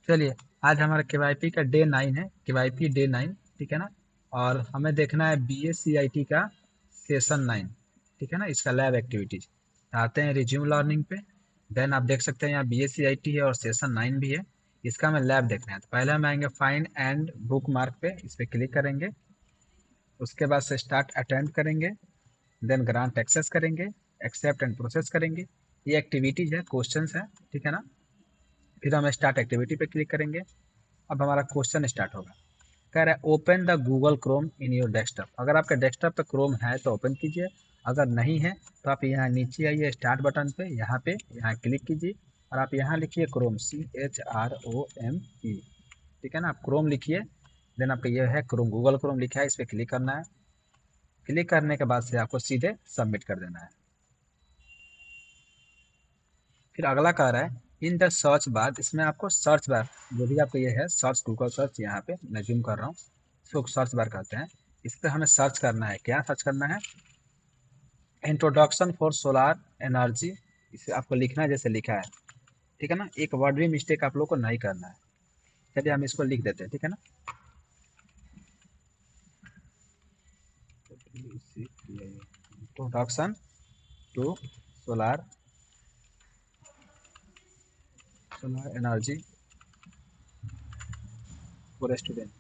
चलिए, आज हमारा केवाईपी का डे 9 है, केवाईपी डे 9, ठीक है ना। और हमें देखना है BA-CIT का सेशन 9, ठीक है ना, इसका लैब एक्टिविटीज। आते हैं रिज्यूम लर्निंग पे। देन आप देख सकते हैं यहाँ BA-CIT है और सेशन 9 भी है। इसका हमें लैब देखना है, तो पहले हम आएंगे फाइंड एंड बुक मार्क पे, इस पर क्लिक करेंगे। उसके बाद से स्टार्ट अटेम्प्ट करेंगे। देन ग्रांट एक्सेस करेंगे, एक्सेप्ट एंड प्रोसेस करेंगे। ये एक्टिविटीज है, क्वेश्चंस है, ठीक है ना। फिर हम स्टार्ट एक्टिविटी पे क्लिक करेंगे। अब हमारा क्वेश्चन स्टार्ट होगा। कह रहा है open the Google Chrome in your desktop. अगर आपके डेस्कटॉप पे क्रोम है तो ओपन कीजिए, अगर नहीं है तो आप यहाँ नीचे आइए स्टार्ट बटन पे यहाँ क्लिक कीजिए और आप यहाँ लिखिए क्रोम, CHROME, ठीक है ना। आप क्रोम लिखिए। देन आपका ये है क्रोम, गूगल क्रोम लिखा है, इस पर क्लिक करना है। क्लिक करने के बाद से आपको सीधे सबमिट कर देना है। फिर अगला कह रहा है इन द सर्च बार, इसमें आपको सर्च बार, जो भी आपको ये है सर्च, गूगल सर्च, यहाँ पे मैं जूम कर रहा हूँ, इसको सर्च बार कहते हैं। इस पर हमें सर्च करना है, क्या सर्च करना है, इंट्रोडक्शन फॉर सोलार एनर्जी। इसे आपको लिखना है जैसे लिखा है, ठीक है ना। एक वर्ड भी मिस्टेक आप लोग को नहीं करना है। चलिए हम इसको लिख देते हैं, ठीक है ना। Introduction to solar solar energy for student.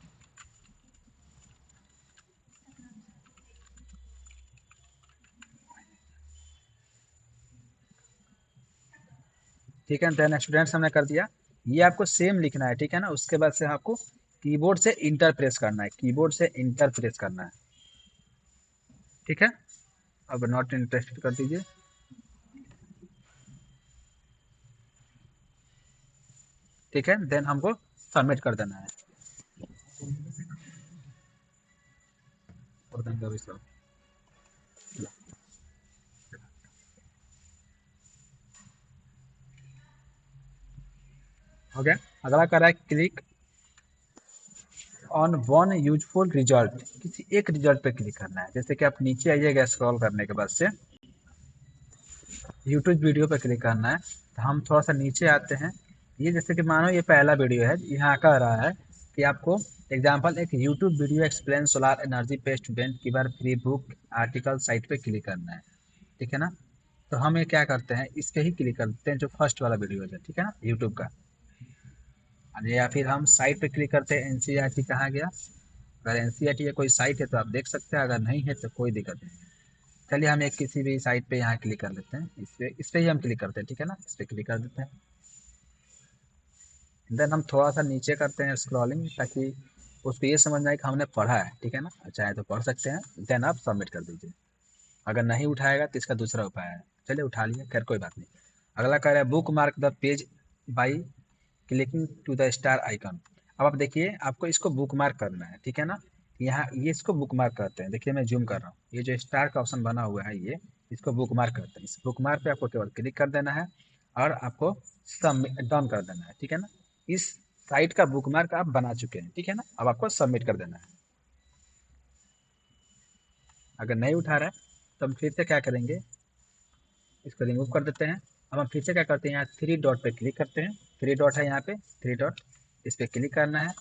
ठीक है, देन स्टूडेंट्स हमने कर दिया। ये आपको सेम लिखना है, ठीक है ना। उसके बाद से आपको कीबोर्ड से इंटर प्रेस करना है, कीबोर्ड से इंटर प्रेस करना है, ठीक है। अब नॉट इंटरेस्टेड कर दीजिए। ठीक है, देन हमको सबमिट कर देना है। और देन कभी सब हो गया। अगला कर रहा है click on one useful result, किसी एक रिजल्ट पे क्लिक करना है। जैसे कि आप नीचे आइएगा, स्क्रॉल करने के बाद से यूट्यूब वीडियो पे क्लिक करना है। तो हम थोड़ा सा नीचे आते हैं। ये जैसे कि मानो ये पहला वीडियो है, यहाँ कह रहा है कि आपको एग्जाम्पल एक YouTube video explain solar energy पे स्टूडेंट की बार फ्री बुक आर्टिकल साइट पे क्लिक करना है, ठीक है ना। तो हम ये क्या करते हैं, इस पे ही क्लिक करते हैं, जो फर्स्ट वाला वीडियो है, ठीक है ना, यूट्यूब का। या फिर हम साइट पे क्लिक करते हैं, NCERT कहाँ गया। अगर NCERT या कोई साइट है तो आप देख सकते हैं, अगर नहीं है तो कोई दिक्कत नहीं। चलिए हम एक किसी भी साइट पे यहाँ क्लिक कर लेते हैं, इस पे ही हम क्लिक करते हैं, ठीक है ना। इस पे क्लिक कर देते हैं। देन हम थोड़ा सा नीचे करते हैं स्क्रॉलिंग, ताकि उसको ये समझना है कि हमने पढ़ा है, ठीक है ना। चाहे तो पढ़ सकते हैं। देन आप सबमिट कर दीजिए। अगर नहीं उठाएगा तो इसका दूसरा उपाय है। चलिए उठा लिया, खैर कोई बात नहीं। अगला कह रहा है bookmark the page by clicking to the star icon. अब आप देखिए, आपको इसको बुक मार्क करना है, ठीक है ना। यहाँ ये इसको बुक मार्क करते हैं, देखिए मैं जूम कर रहा हूँ, ये जो स्टार का ऑप्शन बना हुआ है, ये इसको बुक मार्क करते हैं। इस बुक मार्क पे आपको केवल क्लिक कर देना है और आपको सबमिट डन कर देना है, ठीक है ना। इस साइट का बुक मार्क आप बना चुके हैं, ठीक है ना। अब आपको सबमिट कर देना है। अगर नहीं उठा रहा है तो हम फिर से क्या करेंगे, इसको रिमूव कर देते हैं। अब हम फिर से क्या करते हैं, यहाँ थ्री डॉट पे क्लिक करते हैं, थ्री डॉट है यहाँ पे, थ्री डॉट, इस पर क्लिक करना है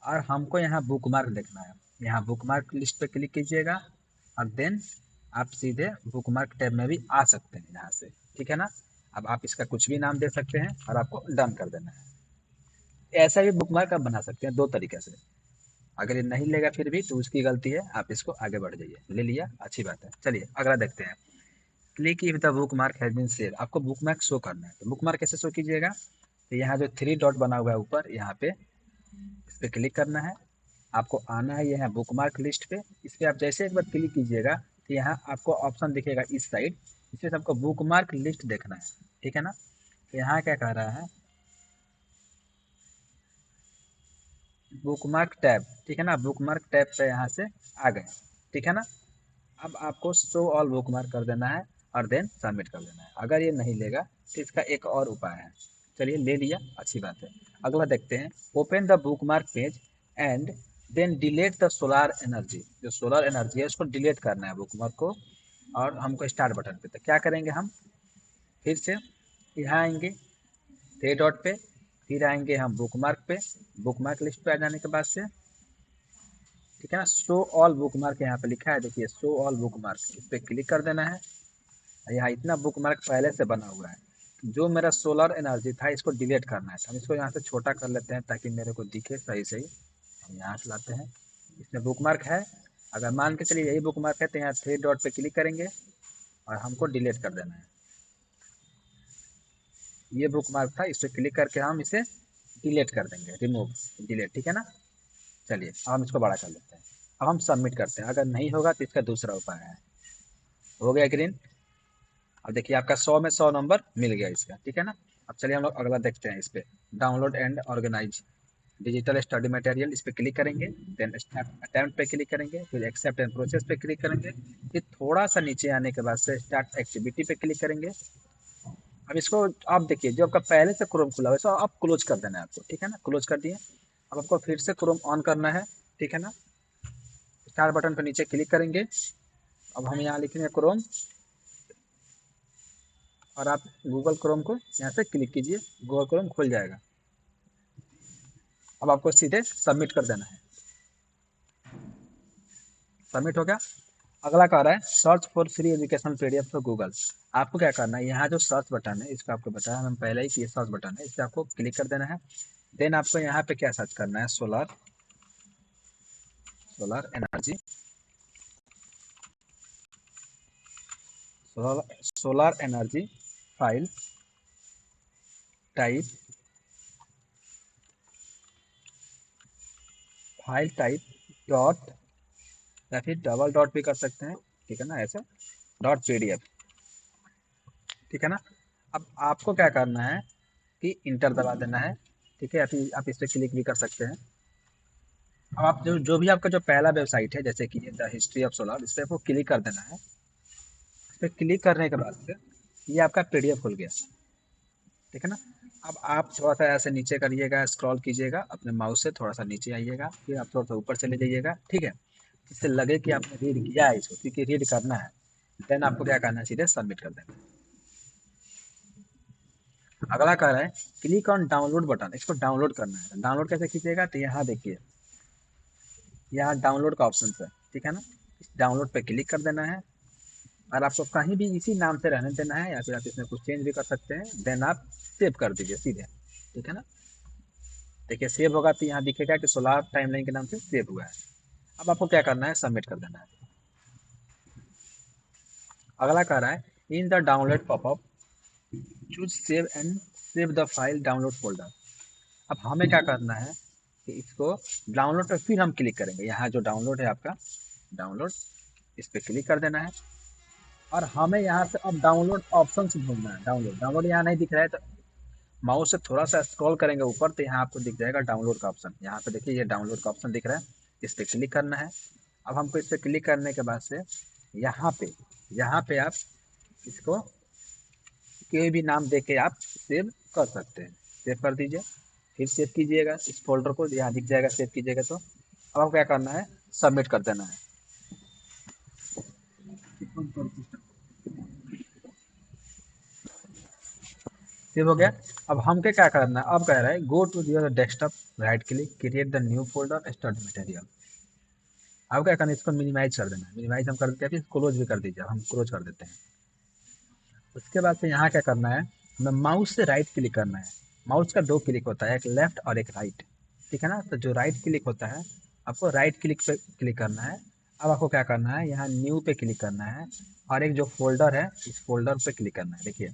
और हमको यहाँ बुक मार्क देखना है। यहाँ बुक मार्क लिस्ट पे क्लिक कीजिएगा और देन आप सीधे बुक मार्क टैब में भी आ सकते हैं यहाँ से, ठीक है ना। अब आप इसका कुछ भी नाम दे सकते हैं और आपको डन कर देना है। ऐसा भी बुक मार्क आप बना सकते हैं दो तरीके से। अगर ये नहीं लेगा फिर भी तो उसकी गलती है, आप इसको आगे बढ़ जाइए। ले लिया, अच्छी बात है। चलिए अगला देखते हैं। Click if the bookmark has been share. आपको बुक मार्क शो करना है, तो बुक मार्क कैसे शो कीजिएगा, तो यहाँ जो थ्री डॉट बना हुआ है ऊपर, यहाँ पे इस पर क्लिक करना है। आपको आना है यहाँ बुक मार्क लिस्ट पे। इस पर आप जैसे एक बार क्लिक कीजिएगा तो यहाँ आपको ऑप्शन दिखेगा इस साइड, इसमें से आपको बुक मार्क लिस्ट देखना है, ठीक है ना। तो यहाँ क्या कह रहा है, बुक मार्क टैब, ठीक है ना। बुक मार्क टैब पे यहाँ से आ गए, ठीक है ना। अब आपको शो ऑल बुक मार्क कर देना है और देन सबमिट कर देना है। अगर ये नहीं लेगा तो इसका एक और उपाय है। चलिए ले लिया, अच्छी बात है। अगला देखते हैं, open the bookmark page and then delete the solar energy. जो सोलर एनर्जी है उसको डिलीट करना है बुक मार्क को। और हमको स्टार्ट बटन पे, तो क्या करेंगे हम, फिर से यहाँ आएंगे थ्री डॉट पे, फिर आएंगे हम बुकमार्क पे, बुकमार्क लिस्ट पे आ जाने के बाद से ठीक है ना, शो ऑल बुकमार्क यहाँ पे लिखा है, देखिए शो ऑल बुकमार्क, इस पर क्लिक कर देना है। यहाँ इतना बुकमार्क पहले से बना हुआ है, जो मेरा सोलर एनर्जी था इसको डिलीट करना है। हम इसको यहाँ से छोटा कर लेते हैं ताकि मेरे को दिखे सही सही। हम यहाँ से लाते हैं, इसमें बुकमार्क है, अगर मान के चलिए यही बुकमार्क है तो यहाँ 3 डॉट पे क्लिक करेंगे और हमको डिलीट कर देना है। ये बुकमार्क था, इस पर क्लिक करके हम इसे डिलीट कर देंगे, रिमूव डिलीट, ठीक है ना। चलिए अब हम इसको बड़ा कर लेते हैं। अब हम सबमिट करते हैं, अगर नहीं होगा तो इसका दूसरा उपाय है। हो गया ग्रीन। अब देखिए आपका 100 में 100 नंबर मिल गया इसका, ठीक है ना। अब चलिए हम लोग अगला देखते हैं, इस पे download and organize digital study material, इस पे क्लिक करेंगे, देन अटेम्प्ट पे क्लिक करेंगे, फिर एक्सेप्ट एंड प्रोसेस पे क्लिक करेंगे, फिर थोड़ा सा नीचे आने के बाद से स्टार्ट एक्टिविटी पे क्लिक करेंगे। अब इसको आप देखिए, जो आपका पहले से क्रोम खुला हुआ है इसको आप क्लोज कर देना है आपको, ठीक है ना, क्लोज कर दिए। अब आपको फिर से क्रोम ऑन करना है, ठीक है ना। स्टार बटन पर नीचे क्लिक करेंगे, अब हम यहाँ लिखेंगे क्रोम और आप गूगल क्रोम को यहाँ से क्लिक कीजिए, गूगल क्रोम खुल जाएगा। अब आपको सीधे सबमिट कर देना है। सबमिट हो गया। अगला कह रहा है search for free education PDF for Google. आपको क्या करना है, यहाँ जो सर्च बटन है इसको आपको बताया हम पहले ही कि ये सर्च बटन है, इस पर आपको क्लिक कर देना है। देन आपको यहाँ पे क्या सर्च करना है, solar energy, solar energy file type, dot, या फिर डबल डॉट भी कर सकते हैं, ठीक है ना, ऐसे डॉट पीडीएफ, ठीक है ना। अब आपको क्या करना है कि इंटर दबा देना है, ठीक है, या फिर आप इस पर क्लिक भी कर सकते हैं। अब आप जो भी आपका जो पहला वेबसाइट है, जैसे कि द हिस्ट्री ऑफ सोलर, इस पर आपको क्लिक कर देना है। इस पर क्लिक करने के बाद से ये आपका पीडीएफ खुल गया, ठीक है ना। अब आप थोड़ा सा ऐसे नीचे करिएगा, स्क्रॉल कीजिएगा अपने माउस से, थोड़ा सा नीचे आइएगा, फिर आप थोड़ा सा ऊपर चले जाइएगा, ठीक है। इससे लगे कि आपने रीड किया है इसको, क्योंकि रीड करना है। देन आपको क्या करना है, सीधे सबमिट कर देना है। अगला कह रहा है क्लिक ऑन डाउनलोड बटन, इसको डाउनलोड करना है। डाउनलोड कैसे कीजिएगा, तो यहाँ देखिए, यहाँ डाउनलोड का ऑप्शन है, ठीक है ना। डाउनलोड पे क्लिक कर देना है और आपको कहीं भी इसी नाम से रहने देना है, या फिर आप इसमें कुछ चेंज भी कर सकते हैं। देन आप सेव कर दीजिए सीधे, ठीक है ना। देखिए सेव होगा तो यहाँ दिखेगा कि सोलार टाइमलाइन के नाम से सेव हुआ है। अब आपको क्या करना है, सबमिट कर देना है। अगला कह रहा है in the download popup choose save and save the file download folder. अब हमें क्या करना है कि इसको डाउनलोड पर फिर हम क्लिक करेंगे, यहाँ जो डाउनलोड है आपका डाउनलोड, इस पर क्लिक कर देना है और हमें यहाँ से अब डाउनलोड ऑप्शन से ढूंढना है। डाउनलोड डाउनलोड यहाँ नहीं दिख रहा है तो माउस से थोड़ा सा स्क्रॉल करेंगे ऊपर तो यहाँ आपको दिख जाएगा डाउनलोड का ऑप्शन। यहाँ पे देखिए ये डाउनलोड का ऑप्शन दिख रहा है, इस पर क्लिक करना है। अब हमको इस पर क्लिक करने के बाद से यहाँ पे आप इसको कोई भी नाम दे के आप सेव कर सकते हैं। सेव कर दीजिए, फिर सेव कीजिएगा इस फोल्डर को, यहाँ दिख जाएगा सेव कीजिएगा तो। अब आपको क्या करना है, सबमिट कर देना है। सेव हो गया। अब हमको क्या करना है, अब कह रहा है go to your desktop, right click, create the new folder study material. अब क्या करना है, इसको मिनिमाइज कर देना है। मिनिमाइज हम कर देते हैं, फिर क्लोज भी कर दीजिए, हम क्लोज कर देते हैं। उसके बाद से यहाँ क्या करना है, हमें माउस से राइट क्लिक करना है। माउस का 2 क्लिक होता है, एक लेफ्ट और एक राइट, ठीक है ना। तो जो राइट क्लिक होता है आपको राइट क्लिक पे क्लिक करना है। अब आपको क्या करना है, यहाँ न्यू पे क्लिक करना है और एक जो फोल्डर है इस फोल्डर पे क्लिक करना है। देखिए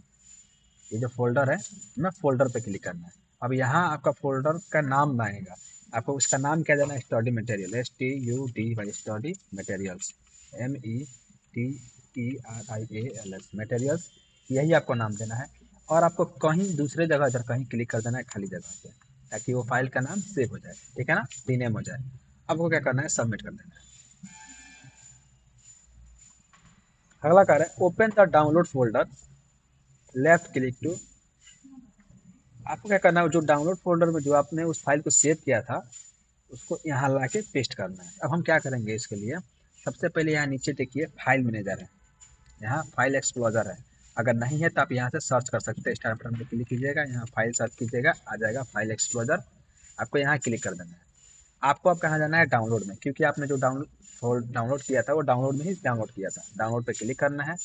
ये जो फोल्डर है, हमें फोल्डर पे क्लिक करना है। अब यहाँ आपका फोल्डर का नाम आएगा, आपको उसका नाम क्या देना है, study material, STUDY, study materials, METERIALS materials, यही आपको नाम देना है। और आपको कहीं दूसरे जगह इधर कहीं क्लिक कर देना है खाली जगह पे, ताकि वो फाइल का नाम सेव हो जाए, ठीक है ना, रीनेम हो जाए। अब वो क्या करना है, सबमिट कर देना है। अगला कार्य है open the download folder, left click to. आपको क्या करना है, जो डाउनलोड फोल्डर में जो आपने उस फाइल को सेव किया था उसको यहाँ ला के पेस्ट करना है। अब हम क्या करेंगे इसके लिए, सबसे पहले यहाँ नीचे देखिए फाइल मैनेजर है, यहाँ फाइल एक्सप्लोजर है। अगर नहीं है तो आप यहाँ से सर्च कर सकते हैं, स्टार्ट बटन पर क्लिक कीजिएगा, यहाँ फाइल सर्च कीजिएगा, आ जाएगा फाइल एक्सप्लोजर, आपको यहाँ क्लिक कर देना है। आपको अब कहाँ जाना है, डाउनलोड में, क्योंकि आपने जो डाउनलोड किया था वो डाउनलोड में ही डाउनलोड किया था। डाउनलोड पे क्लिक करना है,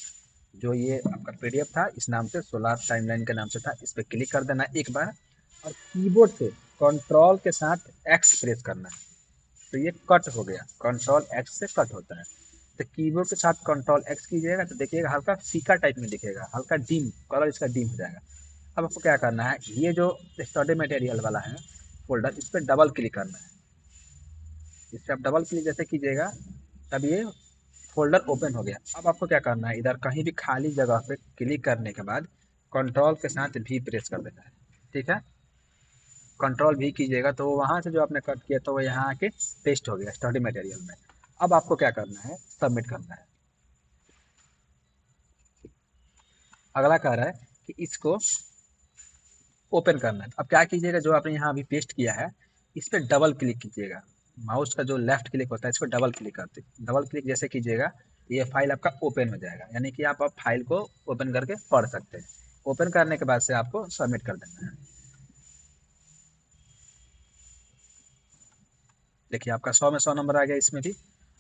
जो ये आपका पीडीएफ था इस नाम से, सोलार टाइमलाइन के नाम से था, इस पर क्लिक कर देना है एक बार, और कीबोर्ड से कंट्रोल के साथ एक्स प्रेस करना है, तो ये कट हो गया, कंट्रोल एक्स से कट होता है। तो कीबोर्ड के साथ कंट्रोल एक्स कीजिएगा तो देखिएगा हल्का फीका टाइप में दिखेगा, हल्का डिम कलर इसका डिम हो जाएगा। अब आपको क्या करना है, ये जो स्टडी मटेरियल वाला है फोल्डर, इस पर डबल क्लिक करना है। इस पर आप डबल क्लिक जैसे कीजिएगा तब ये फोल्डर ओपन हो गया। अब आपको क्या करना है, इधर कहीं भी खाली जगह पे क्लिक करने के बाद कंट्रोल के साथ भी प्रेस कर देना है, ठीक है। कंट्रोल भी कीजिएगा तो वहाँ से जो आपने कट किया तो वो यहाँ आके पेस्ट हो गया स्टडी मटेरियल में। अब आपको क्या करना है, सबमिट करना है। अगला कह रहा है कि इसको ओपन करना है। अब क्या कीजिएगा, जो आपने यहाँ अभी पेस्ट किया है इस पर डबल क्लिक कीजिएगा, माउस का जो लेफ्ट क्लिक होता है इस पर डबल क्लिक करते, डबल क्लिक जैसे कीजिएगा ये फाइल आपका ओपन हो जाएगा, यानी कि आप अब फाइल को ओपन करके पढ़ सकते हैं। ओपन करने के बाद से आपको सबमिट कर देना है। देखिए आपका 100 में 100 नंबर आ गया इसमें भी।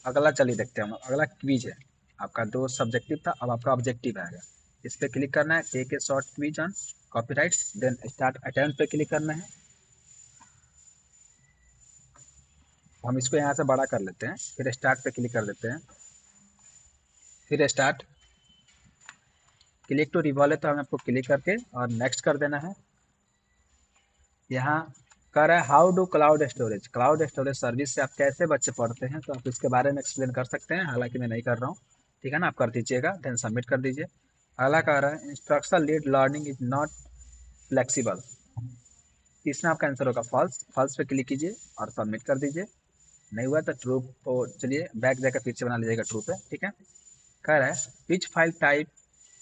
अगला चलिए देखते हैं हम, अगला क्विज है। आपका दो सब्जेक्टिव था, अब आपका ऑब्जेक्टिव आएगा। इस पर क्लिक करना है, take a short quiz on copyrights, then start attempt पे क्लिक करना है। हम इसको यहाँ से बड़ा कर लेते हैं, फिर स्टार्ट पे क्लिक कर देते हैं, फिर स्टार्ट, क्लिक टू रिवॉल्व है तो हमें आपको क्लिक करके और नेक्स्ट कर देना है। यहाँ कह रहा है how do cloud storage, cloud storage service से आप कैसे बच्चे पढ़ते हैं, तो आप इसके बारे में एक्सप्लेन कर सकते हैं, हालांकि मैं नहीं कर रहा हूँ, ठीक है ना। आप कर दीजिएगा, देन सबमिट कर दीजिए। अगला कह रहा है instruction lead learning is not flexible, इसमें आपका आंसर होगा फॉल्स, फॉल्स पे क्लिक कीजिए और सबमिट कर दीजिए। नहीं हुआ तो ट्रू, तो चलिए बैक जाकर फिर से बना लीजिएगा ट्रू पे, ठीक है। कह रहा है which file type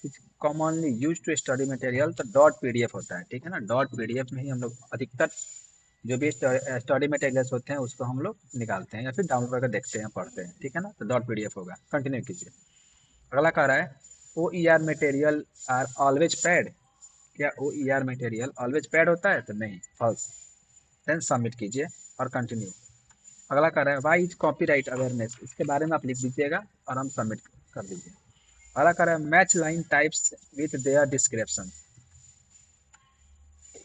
is commonly used to study material, तो डॉट पीडीएफ होता है, ठीक है ना। डॉट पीडीएफ में ही हम लोग अधिकतर जो भी स्टडी मटेरियल्स होते हैं उसको हम लोग निकालते हैं या फिर डाउनलोड करके देखते हैं, पढ़ते हैं, ठीक है ना। तो डॉट पीडीएफ होगा, कंटिन्यू कीजिए। अगला कह रहा है O E R material are always paid, क्या O E R material always paid होता है, तो नहीं, फॉल्स। देन सबमिट कीजिए और कंटिन्यू। अगला कह रहा है वाई इज कॉपीराइट अवेयरनेस, इसके बारे में आप लिख दीजिएगा और हम सबमिट कर दीजिए। अगला कह रहा है match line types with their description,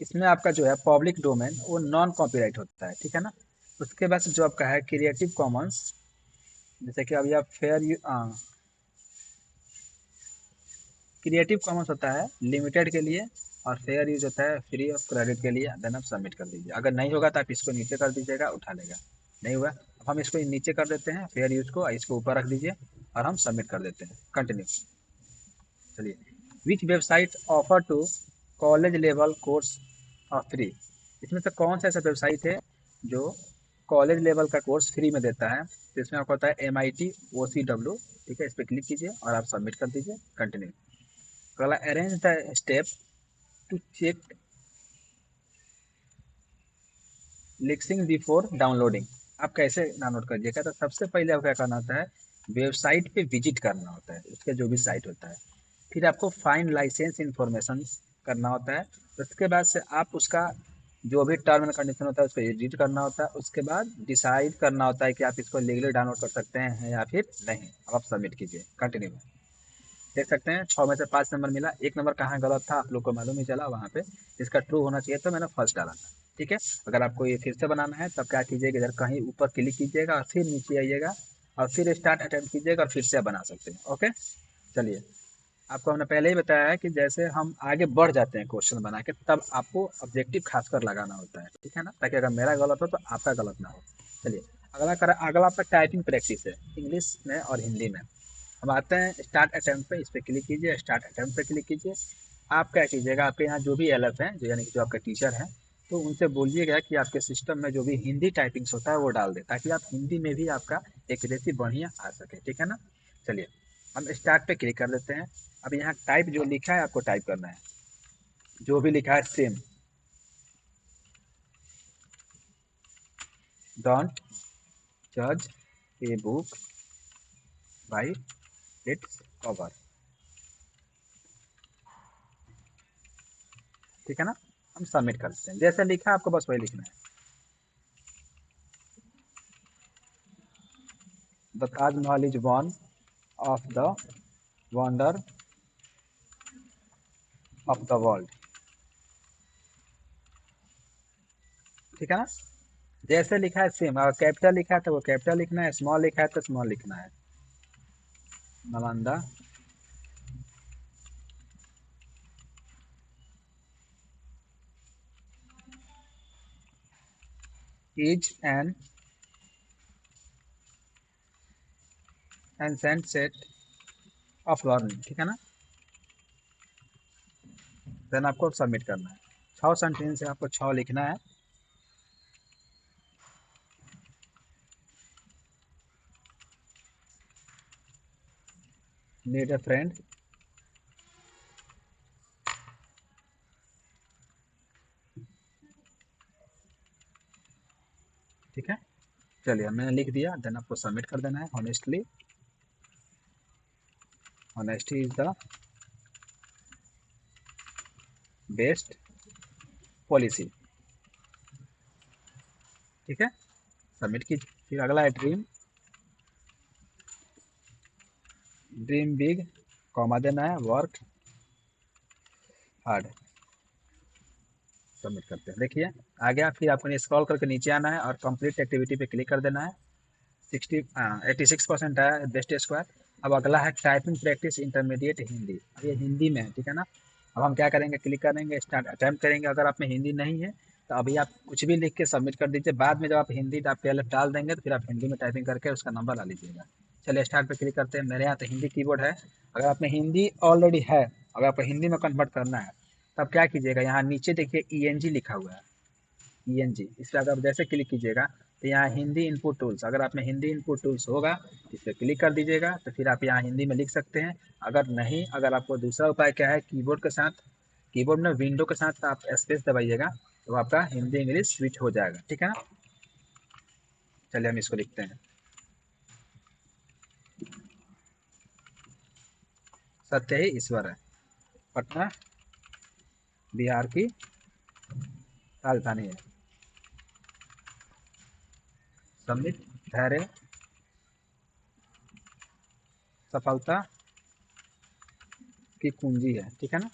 इसमें आपका जो है पब्लिक डोमेन वो नॉन कॉपीराइट होता है, ठीक है ना। उसके बाद जो आपका है क्रिएटिव कॉमन्स, जैसे कि अभी आप क्रिएटिव कॉमन्स होता है लिमिटेड के लिए, और फेयर यूज होता है फ्री ऑफ क्रेडिट के लिए। देन आप सबमिट कर दीजिए, अगर नहीं होगा तो आप इसको नीचे कर दीजिएगा, उठा लेगा। नहीं हुआ, अब हम इसको नीचे कर देते हैं फेयर यूज को, इसको ऊपर रख दीजिए और हम सबमिट कर देते हैं, कंटिन्यू। चलिए which website offer to college level course of free, इसमें से कौन सा ऐसा वेबसाइट है जो कॉलेज लेवल का कोर्स फ्री में देता है, तो इसमें आपको होता है MIT OCW, ठीक है। इस पर क्लिक कीजिए और आप सबमिट कर दीजिए, कंटिन्यू। अगला arrange the step to check linking before downloading, आप कैसे डाउनलोड करिएगा, तो सबसे पहले आपको क्या करना होता है, वेबसाइट पे विजिट करना होता है, उसके जो भी साइट होता है। फिर आपको फाइंड लाइसेंस इन्फॉर्मेशन करना होता है। उसके बाद से आप उसका जो भी टर्म एंड कंडीशन होता है उसको एडिट करना होता है। उसके बाद डिसाइड करना होता है कि आप इसको लीगली डाउनलोड कर सकते हैं या फिर नहीं। अब आप सबमिट कीजिए, कंटिन्यू। देख सकते हैं 6 में से 5 नंबर मिला, एक नंबर कहाँ गलत था आप लोग को मालूम ही चला वहाँ पे, इसका ट्रू होना चाहिए तो मैंने फर्स्ट डाला था, ठीक है। अगर आपको ये फिर से बनाना है तब क्या कीजिएगा, इधर कहीं ऊपर क्लिक कीजिएगा और फिर नीचे आइएगा और फिर स्टार्ट अटेम्प्ट कीजिएगा और फिर से आप बना सकते हैं, ओके। चलिए आपको हमने पहले ही बताया है कि जैसे हम आगे बढ़ जाते हैं क्वेश्चन बना के तब आपको ऑब्जेक्टिव खासकर लगाना होता है, ठीक है ना, ताकि अगर मेरा गलत हो तो आपका गलत ना हो। चलिए अगला आपका टाइपिंग प्रैक्टिस है, इंग्लिश में और हिंदी में। हम आते हैं स्टार्ट अटेम्प्ट पे, इस पर क्लिक कीजिए, स्टार्ट अटेम्प्ट पे क्लिक कीजिए। आप क्या कीजिएगा, आपके यहाँ जो भी एलएफ हैं, जो यानी कि जो आपके टीचर हैं, तो उनसे बोलिएगा कि आपके सिस्टम में जो भी हिंदी टाइपिंग्स होता है वो डाल दे, ताकि आप हिंदी में भी आपका एक्यूरेसी बढ़िया आ सके, ठीक है ना। चलिए हम स्टार्ट पे क्लिक कर देते हैं। अब यहाँ टाइप जो लिखा है आपको टाइप करना है, जो भी लिखा है सेम। डोंट जज a book by its cover, ठीक है ना। हम सबमिट कर देते हैं, जैसे लिखा है आपको बस वही लिखना है। The Taj Mahal is one of the wonder of the world, ठीक है ना। जैसे लिखा है सेम, अगर कैपिटल लिखा है तो वो कैपिटल लिखना है, स्मॉल लिखा है तो स्मॉल लिखना है। Nalanda is an ancient set of learning, ठीक है ना। देन आपको सबमिट करना है। 6 सेंटेंस है, आपको 6 लिखना है। नीड ए फ्रेंड, ठीक है। चलिए मैंने लिख दिया, देन आपको सबमिट कर देना है। Honestly, honesty is the best policy, ठीक है। सबमिट कीजिए। फिर अगला है ड्रीम, ड्रीम बिग, कॉमा देना है, वर्क हार्ड। सबमिट करते हैं, देखिए आ गया। फिर आपको स्क्रॉल करके नीचे आना है और कंप्लीट एक्टिविटी पे क्लिक कर देना है। 86% है बेस्ट स्क्वायर। अब अगला है टाइपिंग प्रैक्टिस इंटरमीडिएट हिंदी, अब ये हिंदी में है, ठीक है ना। अब हम क्या करेंगे, क्लिक करेंगे, स्टार्ट अटैम्प्ट करेंगे। अगर आप में हिंदी नहीं है तो अभी आप कुछ भी लिख के सबमिट कर दीजिए, बाद में जब आप हिंदी आप पहले डाल देंगे तो फिर आप हिंदी में टाइपिंग करके उसका नंबर ला लीजिएगा। चलिए स्टार्ट पे क्लिक करते हैं। मेरे यहाँ तो हिंदी कीबोर्ड है। अगर आप में हिंदी ऑलरेडी है, अगर आपको हिंदी में कन्वर्ट करना है तब क्या कीजिएगा, यहाँ नीचे देखिए ENG लिखा हुआ है, ENG, इस पर अगर जैसे क्लिक कीजिएगा तो यहाँ हिंदी इनपुट टूल्स, अगर आप में हिंदी इनपुट टूल्स होगा इस पर क्लिक कर दीजिएगा तो फिर आप यहाँ हिंदी में लिख सकते हैं। अगर नहीं, अगर आपको दूसरा उपाय क्या है, कीबोर्ड के साथ, कीबोर्ड में विंडो के साथ आप स्पेस दबाइएगा तो आपका हिंदी इंग्लिश स्विच हो जाएगा, ठीक है ना। चलिए हम इसको लिखते हैं। सत्य ही ईश्वर है, पटना बिहार की राजधानी है। सबमिट, धैर्य सफलता की कुंजी है, ठीक है ना।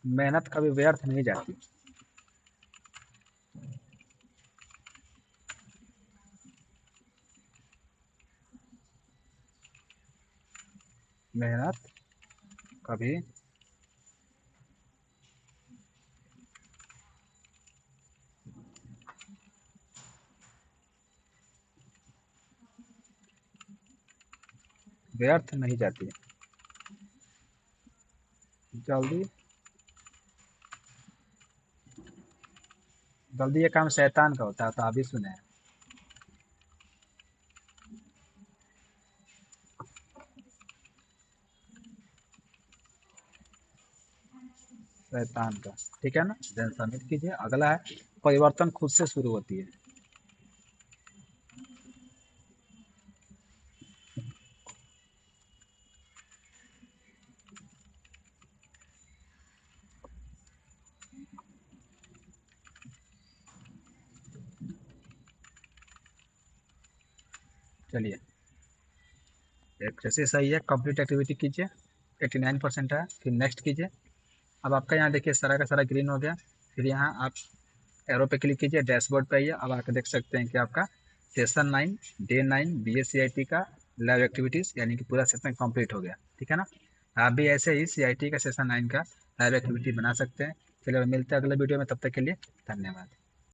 मेहनत कभी व्यर्थ नहीं जाती, मेहनत कभी व्यर्थ नहीं जाती, जल्दी जल्दी ये काम शैतान का होता है, तो आप भी सुने हैं। शैतान का, ठीक है ना। देन सबमिट कीजिए। अगला है परिवर्तन खुद से शुरू होती है। चलिए एक जैसे सही है, कंप्लीट एक्टिविटी कीजिए। 89% है, फिर नेक्स्ट कीजिए। अब आपका यहाँ देखिए सारा का सारा ग्रीन हो गया। फिर यहाँ आप एरो पे क्लिक कीजिए, डैशबोर्ड पे आइए। अब आकर देख सकते हैं कि आपका सेशन 9 डे 9 BA CIT का लैब एक्टिविटीज़ यानी कि पूरा सेशन कंप्लीट हो गया, ठीक है ना। आप भी ऐसे ही CIT का सेशन 9 का लैब एक्टिविटी बना सकते हैं। चलिए मिलते हैं अगले वीडियो में, तब तक के लिए धन्यवाद।